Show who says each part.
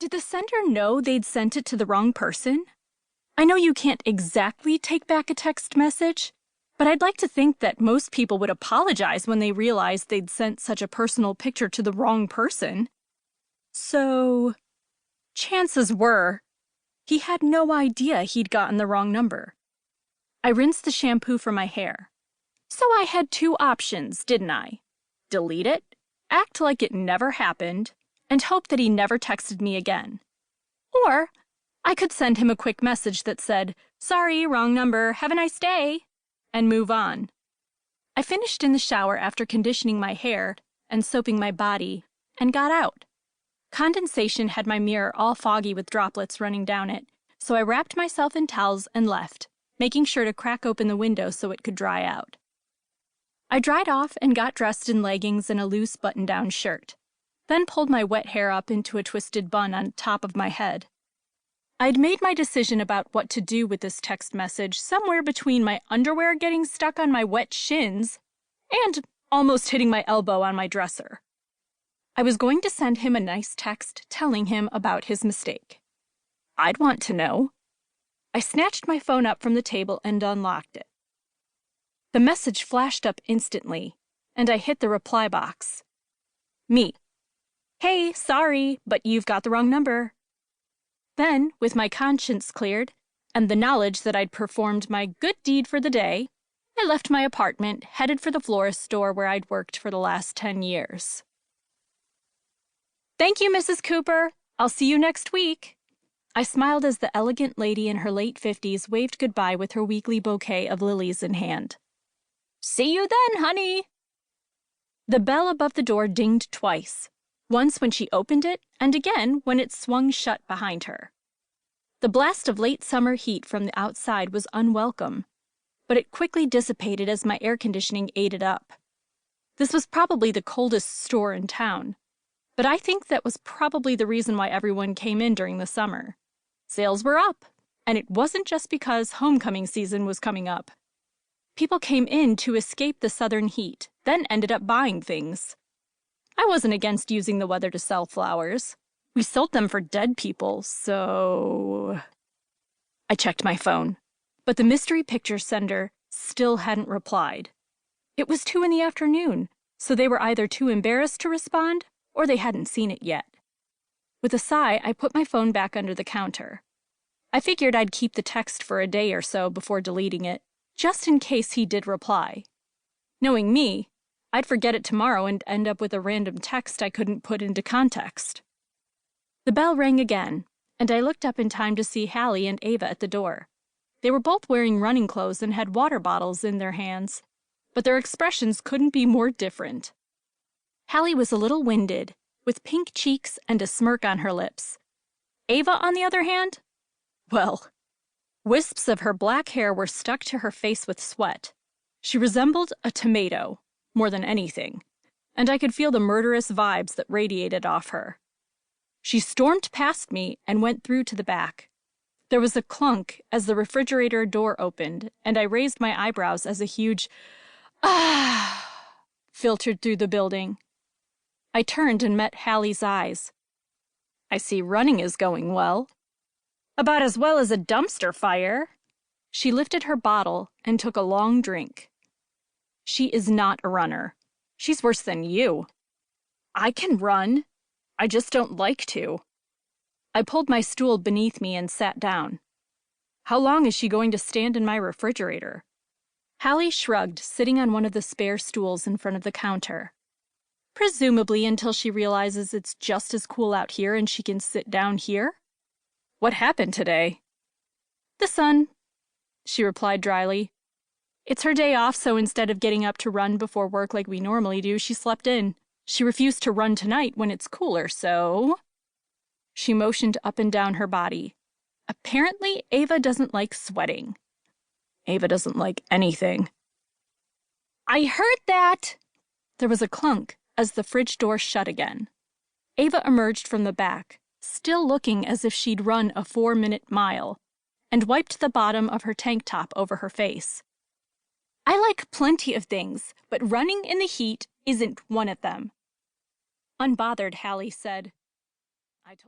Speaker 1: Did the sender know they'd sent it to the wrong person? I know you can't exactly take back a text message, but I'd like to think that most people would apologize when they realized they'd sent such a personal picture to the wrong person. So, chances were, he had no idea he'd gotten the wrong number. I rinsed the shampoo from my hair. So I had two options, didn't I? Delete it, act like it never happened, and hope that he never texted me again. Or I could send him a quick message that said, "Sorry, wrong number, have a nice day," and move on. I finished in the shower after conditioning my hair and soaping my body, and got out. Condensation had my mirror all foggy with droplets running down it, so I wrapped myself in towels and left, making sure to crack open the window so it could dry out. I dried off and got dressed in leggings and a loose button-down shirt, then pulled my wet hair up into a twisted bun on top of my head. I'd made my decision about what to do with this text message somewhere between my underwear getting stuck on my wet shins and almost hitting my elbow on my dresser. I was going to send him a nice text telling him about his mistake. I'd want to know. I snatched my phone up from the table and unlocked it. The message flashed up instantly, and I hit the reply box. Me. Hey, sorry, but you've got the wrong number. Then, with my conscience cleared, and the knowledge that I'd performed my good deed for the day, I left my apartment, headed for the florist store where I'd worked for the last 10 years. Thank you, Mrs. Cooper. I'll see you next week. I smiled as the elegant lady in her late 50s waved goodbye with her weekly bouquet of lilies in hand. See you then, honey. The bell above the door dinged twice, once when she opened it, and again when it swung shut behind her. The blast of late summer heat from the outside was unwelcome, but it quickly dissipated as my air conditioning ate it up. This was probably the coldest store in town, but I think that was probably the reason why everyone came in during the summer. Sales were up, and it wasn't just because homecoming season was coming up. People came in to escape the southern heat, then ended up buying things. I wasn't against using the weather to sell flowers. We sold them for dead people, so... I checked my phone, but the mystery picture sender still hadn't replied. It was 2 in the afternoon, so they were either too embarrassed to respond, or they hadn't seen it yet. With a sigh, I put my phone back under the counter. I figured I'd keep the text for a day or so before deleting it, just in case he did reply. Knowing me, I'd forget it tomorrow and end up with a random text I couldn't put into context. The bell rang again, and I looked up in time to see Hallie and Ava at the door. They were both wearing running clothes and had water bottles in their hands, but their expressions couldn't be more different. Hallie was a little winded, with pink cheeks and a smirk on her lips. Ava, on the other hand, well, wisps of her black hair were stuck to her face with sweat. She resembled a tomato, more than anything, and I could feel the murderous vibes that radiated off her. She stormed past me and went through to the back. There was a clunk as the refrigerator door opened, and I raised my eyebrows as a huge "ah" filtered through the building. I turned and met Hallie's eyes. I see running is going well. About as well as a dumpster fire. She lifted her bottle and took a long drink. She is not a runner. She's worse than you. I can run. I just don't like to. I pulled my stool beneath me and sat down. How long is she going to stand in my refrigerator? Hallie shrugged, sitting on one of the spare stools in front of the counter. Presumably until she realizes it's just as cool out here and she can sit down here. What happened today? The sun, she replied dryly. It's her day off, so instead of getting up to run before work like we normally do, she slept in. She refused to run tonight when it's cooler, so... She motioned up and down her body. Apparently, Ava doesn't like sweating. Ava doesn't like anything. I heard that! There was a clunk as the fridge door shut again. Ava emerged from the back, still looking as if she'd run a 4-minute mile, and wiped the bottom of her tank top over her face. I like plenty of things, but running in the heat isn't one of them. Unbothered, Hallie said, I told